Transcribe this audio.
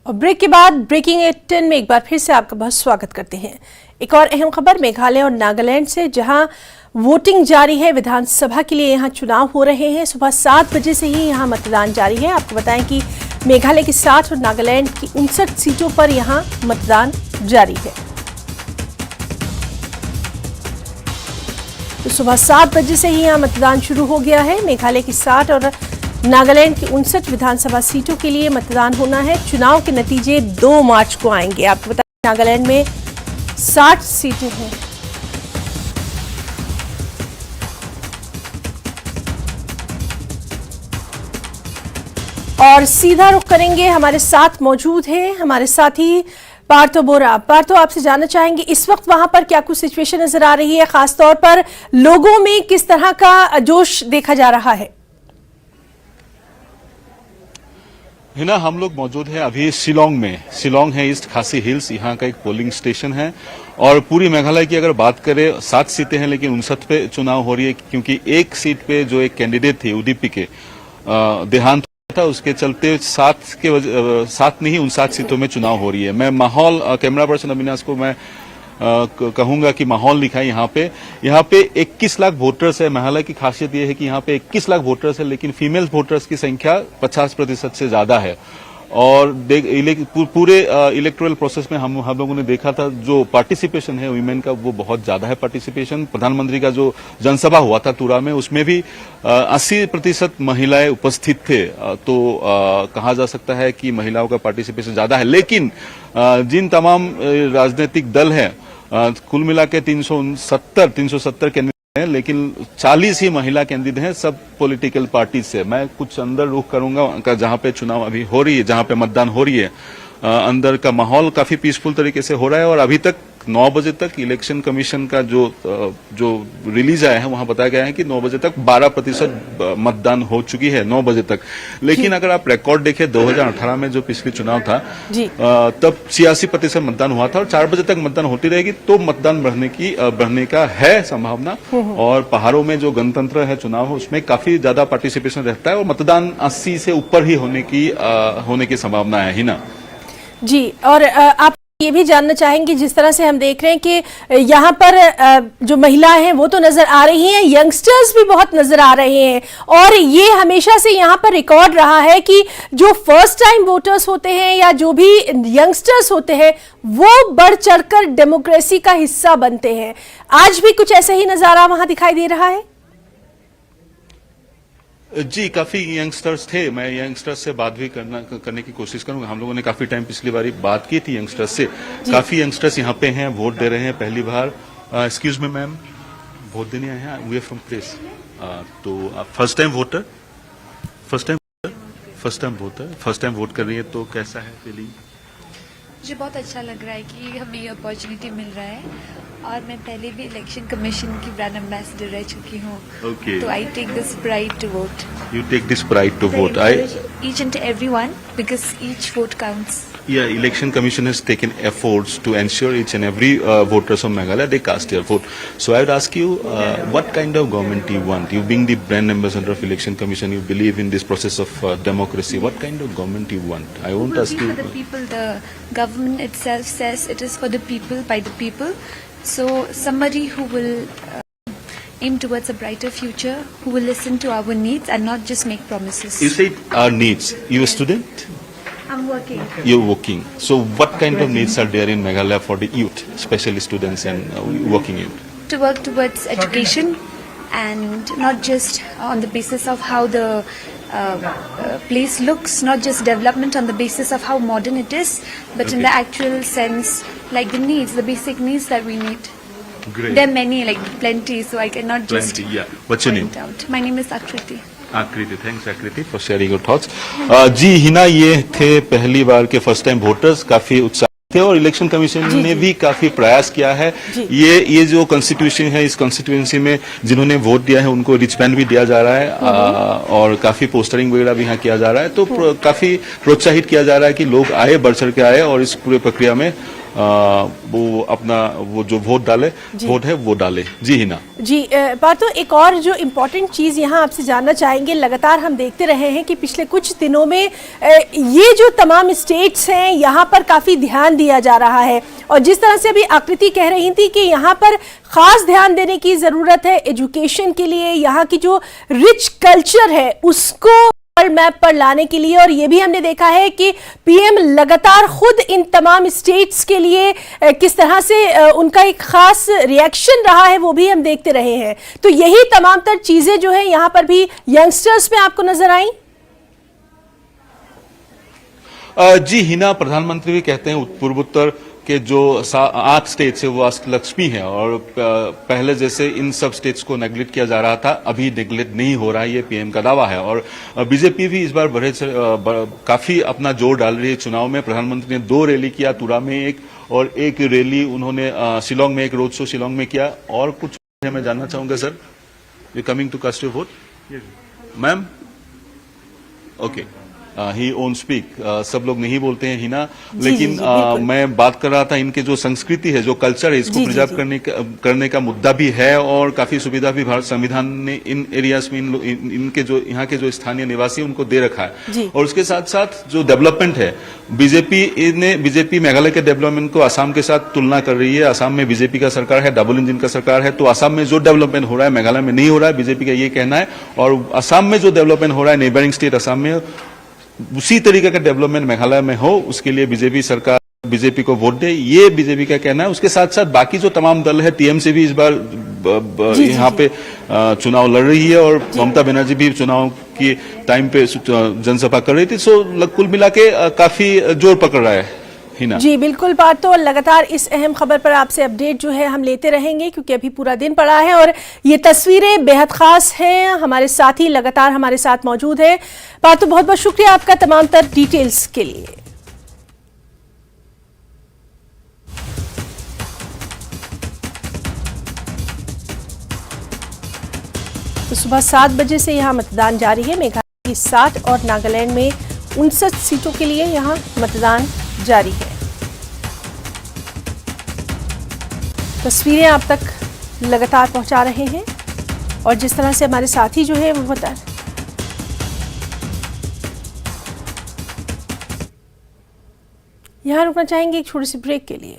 और ब्रेक के बाद ब्रेकिंग 10 में एक बार फिर से आपका बहुत स्वागत करते हैं। एक और अहम खबर मेघालय और नागालैंड से, जहां वोटिंग जारी है। विधानसभा के लिए यहां चुनाव हो रहे हैं। सुबह 7 बजे से ही यहां मतदान जारी है। आपको बताएं कि मेघालय की 60 और नागालैंड की 59 सीटों पर यहां मतदान जारी है। तो सुबह 7 बजे से ही यहां मतदान शुरू हो गया है। मेघालय की 60 और नागालैंड की 59 विधानसभा सीटों के लिए मतदान होना है। चुनाव के नतीजे 2 मार्च को आएंगे। आपको बता दें नागालैंड में 60 सीटें हैं। और सीधा रुख करेंगे, हमारे साथ मौजूद है हमारे साथी पार्थो बोरा। पार्थो, आपसे जानना चाहेंगे इस वक्त वहां पर क्या कुछ सिचुएशन नजर आ रही है, खासतौर पर लोगों में किस तरह का जोश देखा जा रहा है? हिना, हम लोग मौजूद हैं अभी शिलोंग में। शिलोंग है ईस्ट खासी हिल्स, यहाँ का एक पोलिंग स्टेशन है। और पूरी मेघालय की अगर बात करें 7 सीटें हैं, लेकिन 59 पे चुनाव हो रही है, क्योंकि एक सीट पे जो एक कैंडिडेट थे यूडीपी के देहांत था, उसके चलते 7 नहीं 59 सीटों में चुनाव हो रही है। मैं माहौल कैमरा पर्सन अविनाश को मैं कहूंगा कि माहौल दिखाएं। यहाँ पे 21 लाख वोटर्स है। मेघालय की खासियत यह है कि यहाँ पे 21 लाख वोटर्स है, लेकिन फीमेल वोटर्स की संख्या 50% से ज्यादा है। और पूरे इलेक्टोरल प्रोसेस में हम लोगों ने देखा था, जो पार्टिसिपेशन है वीमेन का वो बहुत ज्यादा है पार्टिसिपेशन। प्रधानमंत्री का जो जनसभा हुआ था तुरा में, उसमें भी 80% महिलाएं उपस्थित थे। तो कहा जा सकता है कि महिलाओं का पार्टिसिपेशन ज्यादा है। लेकिन जिन तमाम राजनीतिक दल हैं, कुल मिला के 370 कैंडिडेट हैं, लेकिन 40 ही महिला कैंडिडेट हैं, सब पॉलिटिकल पार्टी से। मैं कुछ अंदर रुख करूंगा जहां पे चुनाव अभी हो रही है, जहां पे मतदान हो रही है। अंदर का माहौल काफी पीसफुल तरीके से हो रहा है। और अभी तक 9 बजे तक इलेक्शन कमीशन का जो रिलीज आया है, वहां बताया गया है कि 9 बजे तक 12% मतदान हो चुकी है। 9 बजे तक। लेकिन अगर आप रिकॉर्ड देखें 2018 में जो पिछली चुनाव था, तब 86% मतदान हुआ था। और 4 बजे तक मतदान होती रहेगी तो मतदान बढ़ने का है संभावना। और पहाड़ों में जो गणतंत्र है चुनाव, उसमें काफी ज्यादा पार्टिसिपेशन रहता है और मतदान 80 से ऊपर ही होने की संभावना है। ही ना जी। और आप ये भी जानना चाहेंगे, जिस तरह से हम देख रहे हैं कि यहाँ पर जो महिलाएं हैं वो तो नजर आ रही हैं, यंगस्टर्स भी बहुत नजर आ रहे हैं। और ये हमेशा से यहाँ पर रिकॉर्ड रहा है कि जो फर्स्ट टाइम वोटर्स होते हैं या जो भी यंगस्टर्स होते हैं, वो बढ़ चढ़कर डेमोक्रेसी का हिस्सा बनते हैं। आज भी कुछ ऐसा ही नजारा वहां दिखाई दे रहा है? जी, काफी यंगस्टर्स थे। मैं यंगस्टर्स से बात भी करने की कोशिश करूंगा। हम लोगों ने काफी टाइम पिछली बार बात की थी यंगस्टर्स से। काफी यंगस्टर्स यहाँ पे हैं, वोट दे रहे हैं पहली बार। एक्सक्यूज मी मैम, वोट देने आए हैं? We are from press. तो आप first time voter first time vote कर रही है, तो कैसा है फीलिंग? मुझे बहुत अच्छा लग रहा है कि हमें ये अपॉर्चुनिटी मिल रहा है। और मैं पहले भी इलेक्शन कमीशन की ब्रांड एम्बेसडर रह चुकी हूँ। तो I take this pride to vote. You take this pride to vote. Each and everyone, because each vote counts. Yeah, Election Commission has taken efforts to ensure each and every voters of Meghalaya they cast their vote. So I would ask you, what kind of government you want? You being the brand ambassador of Election Commission, you believe in this process of democracy. What kind of government you want? I won't ask you. For the people, the government itself says it is for the people, by the people. So somebody who will aim towards a brighter future, who will listen to our needs and not just make promises. You said our needs. You a student? I'm working. You're working. So what kind of needs are there in Meghalaya for the youth, especially students and working youth? To work towards education, and not just on the basis of how the place looks, not just development on the basis of how modern it is, but in the actual sense, like the needs, the basic needs that we need. Great. There are many, like plenty, so I cannot just Plenty, yeah. What's your name? point out. My name is Akriti. आकृति, thanks आकृति for sharing your thoughts. जी हिना, ये थे पहली बार के first time voters, काफी उत्साहित थे। और इलेक्शन कमीशन ने भी काफी प्रयास किया है। ये जो कॉन्स्टिट्यूशन है, इस कॉन्स्टिट्यूएंसी में जिन्होंने वोट दिया है उनको रिचबैंड भी दिया जा रहा है। और काफी पोस्टरिंग वगैरह भी यहाँ किया जा रहा है। तो काफी प्रोत्साहित किया जा रहा है कि लोग आए, बढ़ चढ़ के आए और इस पूरे प्रक्रिया में वो अपना वो जो वोट है वो डाले। जी हिना जी पार्थो, एक और जो इम्पोर्टेंट चीज़ यहाँ आपसे जानना चाहेंगे, लगातार हम देखते रहे हैं कि पिछले कुछ दिनों में ये जो तमाम स्टेट्स हैं यहाँ पर काफ़ी ध्यान दिया जा रहा है, और जिस तरह से अभी आकृति कह रही थी कि यहाँ पर खास ध्यान देने की ज़रूरत है एजुकेशन के लिए, यहाँ की जो रिच कल्चर है उसको वर्ल्ड मैप पर लाने के लिए। और ये भी हमने देखा है कि पीएम लगातार खुद इन तमाम स्टेट्स के लिए किस तरह से उनका एक खास रिएक्शन रहा है वो भी हम देखते रहे हैं। तो यही तमाम तर चीजें जो है यहाँ पर भी यंगस्टर्स में आपको नजर आई। जी हिना, प्रधानमंत्री भी कहते हैं पूर्वोत्तर के जो 8 स्टेट्स है वो अष्टलक्ष्मी है, और पहले जैसे इन सब स्टेट्स को नेग्लेक्ट किया जा रहा था अभी नेग्लेक्ट नहीं हो रहा है, ये पीएम का दावा है। और बीजेपी भी इस बार काफी अपना जोर डाल रही है चुनाव में। प्रधानमंत्री ने 2 रैली किया, तुरा में एक और एक रैली उन्होंने शिलोंग में एक रोड शो शिलोंग में किया। और कुछ मैं जानना चाहूंगा sir, you coming to cast your vote ma'am? Okay, he own speak. सब लोग नहीं बोलते हैं हिना, लेकिन मैं बात कर रहा था इनके जो संस्कृति है, जो कल्चर है, इसको प्रिजर्व करने का मुद्दा भी है, और काफी सुविधा भी भारत संविधान ने इन एरियाज में इनके जो यहाँ के जो स्थानीय निवासी उनको दे रखा है। और उसके साथ साथ जो डेवलपमेंट है, बीजेपी मेघालय के डेवलपमेंट को असम के साथ तुलना कर रही है। असम में बीजेपी का सरकार है, डबल इंजन का सरकार है, तो असम में जो डेवलपमेंट हो रहा है मेघालय में नहीं हो रहा है, बीजेपी का ये कहना है। और असम में जो डेवलपमेंट हो रहा है नेबरिंग स्टेट असम में, उसी तरीके का डेवलपमेंट मेघालय में हो, उसके लिए बीजेपी सरकार बीजेपी को वोट दे, ये बीजेपी का कहना है। उसके साथ साथ बाकी जो तमाम दल है, टीएमसी भी इस बार यहाँ पे चुनाव लड़ रही है, और ममता बनर्जी भी चुनाव की टाइम पे जनसभा कर रही थी। सो कुल मिला के काफी जोर पकड़ रहा है हिना। जी बिल्कुल बात, तो लगातार इस अहम खबर पर आपसे अपडेट जो है हम लेते रहेंगे, क्योंकि अभी पूरा दिन पड़ा है और ये तस्वीरें बेहद खास हैं। हमारे साथी लगातार हमारे साथ मौजूद है। पार्थो, बहुत बहुत शुक्रिया आपका तमाम तर डिटेल्स के लिए। तो सुबह 7 बजे से यहाँ मतदान जारी है। मेघालय की 60 और नागालैंड में 59 सीटों के लिए यहाँ मतदान जारी है। तस्वीरें आप तक लगातार पहुंचा रहे हैं, और जिस तरह से हमारे साथी जो है वो बता रहे। यहाँ रुकना चाहेंगे एक छोटे से ब्रेक के लिए।